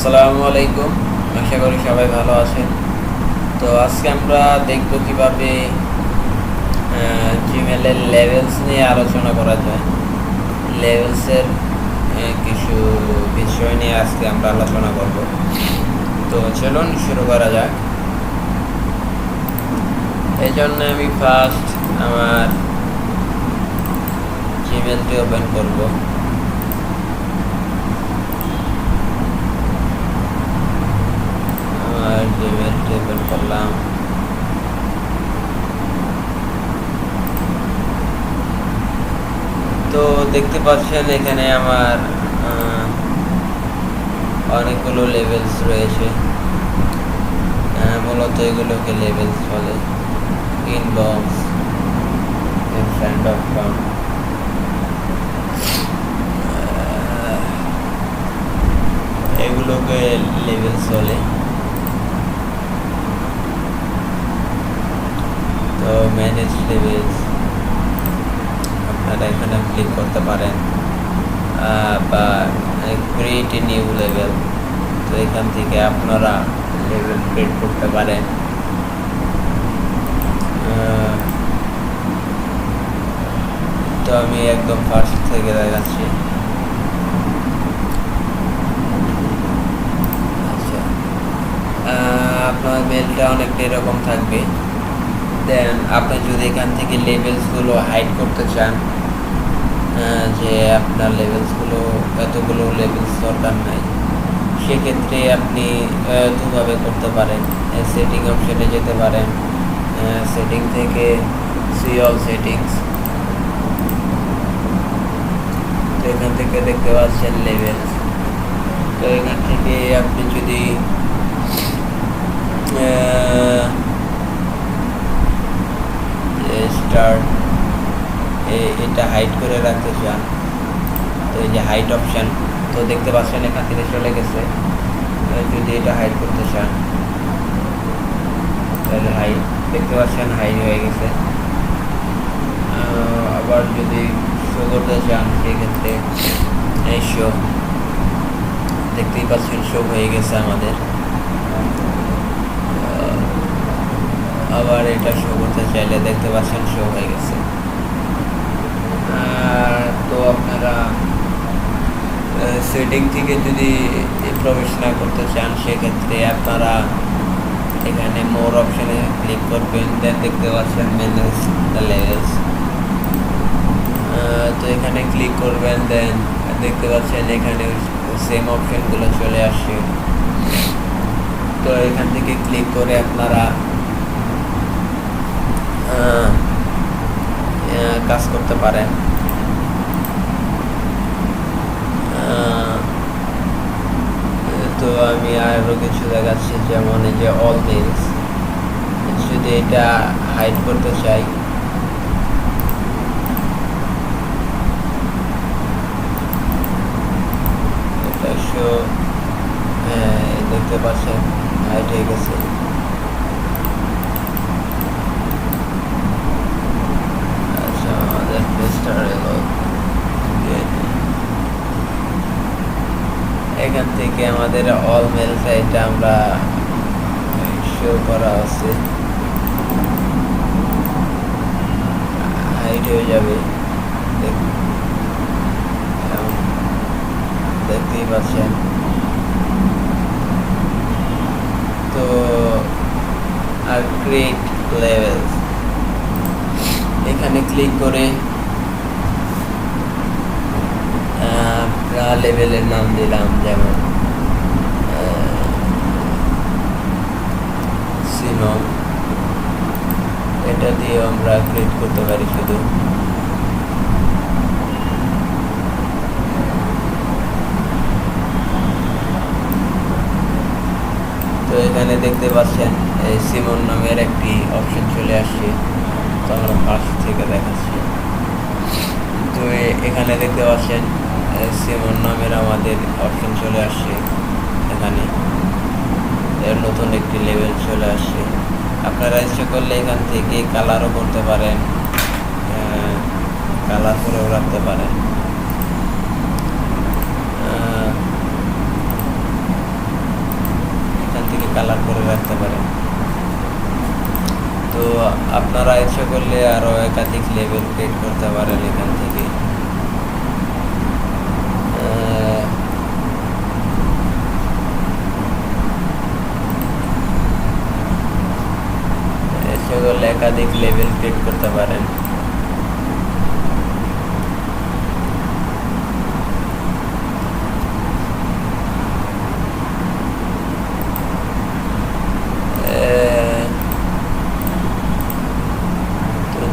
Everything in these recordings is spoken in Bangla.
আসসালামু আলাইকুম। আশা করি সবাই ভালো আছেন। তো আজকে আমরা দেখব কিভাবে জিমেলের লেভেলস নিয়ে আলোচনা করা যায়। লেভেলসের কিছু বিষয় নিয়ে আজকে আমরা আলোচনা করব। তো চলুন শুরু করা যাক। এই জন্য আমি ফার্স্ট আমার জিমেলটি ওপেন করব। জিমেলটি ওপেন করলাম। তো দেখতে পাচ্ছেন এখানে আমার অনেকগুলো লেভেলস রয়েছে। মূলত এগুলোকে লেভেলস বলে। ইনবক্স, ফ্রেন্ড অ্যাকাউন্ট, এগুলোকে লেভেলস বলে। তো ম্যানেজ লেভেলস আপনারা এখানে ক্লিক করতে পারেন, বা ক্রিয়েট এ নিউ লেভেল। তো এখান থেকে আপনারা লেভেল ক্রিয়েট করতে পারেন। তো আমি একদম ফার্স্ট থেকে দেখাচ্ছি। আচ্ছা, আপনার মেলটা অনেকটা এরকম থাকবে। দেন আপনি যদি এখান থেকে লেভেলসগুলো হাইড করতে চান, যে আপনার লেভেলসগুলো এতগুলো লেভেলস দরকার নাই, সেক্ষেত্রে আপনি দুভাবে করতে পারেন। সেটিং অপশানে যেতে পারেন, সেটিং থেকে সি অল সেটিংস। তো এখান থেকে দেখতে পাচ্ছেন লেভেলস। তো এখান থেকে আপনি যদি স্টার্ট এটা হাইড করে রাখতে চান, তো এই যে হাইড অপশান, তো দেখতে পাচ্ছেন এখান থেকে চলে গেছে। যদি এটা হাইড করতে চান তাহলে হাইড, দেখতে পাচ্ছেন হাইড হয়ে গেছে। আবার যদি শো করতে চান সেক্ষেত্রে এই শো, দেখতেই পাচ্ছেন শো হয়ে গেছে আমাদের। আবার এটা শো করতে চাইলে দেখতে পাচ্ছেন শো হয়ে গেছে। তো আপনারা সেটিং থেকে যদি প্রবেশ না করতে চান, সেক্ষেত্রে আপনারা এখানে মোর অপশানে ক্লিক করবেন। দেন দেখতে পাচ্ছেন ম্যানেজ দ্য লেভেলস। তো এখানে ক্লিক করবেন। দেন দেখতে পাচ্ছেন এখানে সেম অপশানগুলো চলে আসে। তো এখান থেকে ক্লিক করে আপনারা কাজ করতে পারেন। তো আমি আরও কিছু দেখাচ্ছি, যেমন এই যে অল মেলস, যদি এটা হাইড করতে চাই, এটা শো, দেখতে পাচ্ছেন হাইড হয়ে গেছে। আচ্ছা, আমাদের পেজটা এলো। এখান থেকে আমাদের অল মেলস এটা আমরা শো করা আছে, হাইড হয়ে যাবে। দেখতেই পাচ্ছেন। তো আর ক্রিয়েট লেভেলস, এখানে ক্লিক করে লেভেলের নাম দিলাম, যেমন সিনম। এটা দিয়ে আমরা ক্রিয়েট করতে পারি শুধু। তো এখানে দেখতে পাচ্ছেন এই সিমন নামের একটি অপশন চলে আসছে। তো আমরা ফার্স্ট থেকে দেখাচ্ছি। তো এখানে দেখতে পাচ্ছেন সিমন নামের আমাদের অপশন চলে আসছে। এখানে এর নতুন একটি লেভেল চলে আসছে। আপনারা ইচ্ছে করলে এখান থেকে কালারও করতে পারেন, কালার করেও রাখতে পারেন। আপনারা ইচ্ছে করলে আরও একাধিক লেভেল ক্রিয়েট করতে পারেন এখান থেকে। ইচ্ছে করলে একাধিক লেভেল ক্রিয়েট করতে পারেন।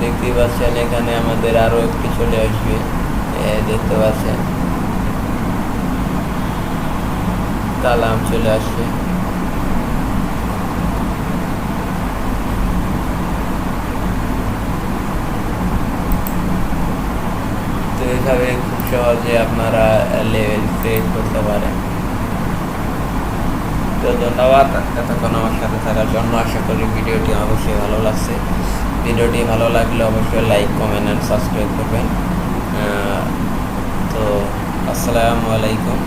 দেখতেই পাচ্ছেন এখানে আমাদের আরো একটি চলে আসবে, দেখতে পাচ্ছেন কালাম চলে আসছে। তো এইভাবে খুব সহজে আপনারা লেভেল ক্রিয়েট করতে পারেন। তো ধন্যবাদ এতক্ষণ আমার সাথে থাকার জন্য। আশা করি ভিডিওটি অবশ্যই ভালো লাগছে। ভিডিওটি ভালো লাগলে অবশ্যই লাইক, কমেন্ট অ্যান্ড সাবস্ক্রাইব করবেন। তো আসসালামু আলাইকুম।